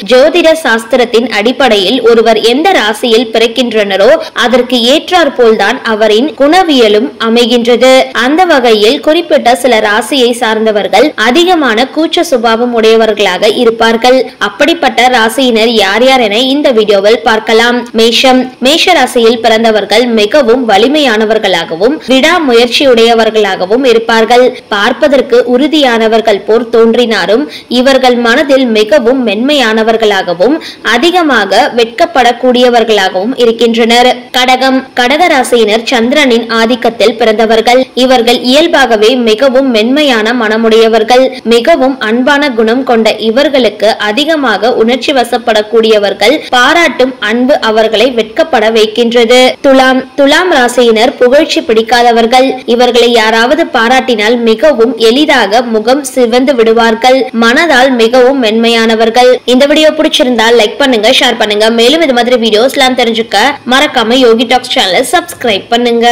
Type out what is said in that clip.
ஜோதிட சாஸ்திரத்தின் அடிப்படையில் ஒருவர் எந்த ராசியில் பிறக்கின்றனரோ அதற்கு ஏற்றாற்போல்தான் அவரின் குணவியலும் அமைகின்றது. அந்த வகையில் குறிப்பிட்ட சில ராசியை சார்ந்தவர்கள் அதிகமான கூச்ச சுபாவம் உடையவர்களாக இருப்பார்கள். அப்படிப்பட்ட ராசியினர் யார் யார் என இந்த வீடியோவில் பார்க்கலாம். மேஷம். மேஷ ராசியில் பிறந்தவர்கள் மிகவும் வலிமையானவர்களாகவும் விடாமுயற்சியுடையவர்களாகவும் இருப்பார்கள். பார்ப்பதற்கு உறுதியானவர்கள் போர் தோன்றினாரும் இவர்கள் மனதில் மிகவும் மென்மையான அதிகமாக வெட்கப்படக்கூடியவர்களாகவும் இருக்கின்றனர். கடகம். கடக ராசியினர் சந்திரனின் ஆதிக்கத்தில் பிறந்தவர்கள். இவர்கள் இயல்பாகவே மிகவும் மென்மையான மனமுடையவர்கள். மிகவும் அன்பான குணம் கொண்ட இவர்களுக்கு அதிகமாக உணர்ச்சி வசப்படக்கூடியவர்கள். பாராட்டும் அன்பு அவர்களை வெட்கப்பட வைக்கின்றது. துலாம். துலாம் ராசியினர் புகழ்ச்சி பிடிக்காதவர்கள். இவர்களை யாராவது பாராட்டினால் மிகவும் எளிதாக முகம் சிவந்து விடுவார்கள். மனதால் மிகவும் மென்மையானவர்கள். இந்த வீடியோ பிடிச்சிருந்தா லைக் பண்ணுங்க, ஷேர் பண்ணுங்க. மேலும் இது மாதிரி வீடியோஸ்லாம் தெரிஞ்சுக்க மறக்காம யோகி டாக்ஸ் சேனலை சப்ஸ்கிரைப் பண்ணுங்க.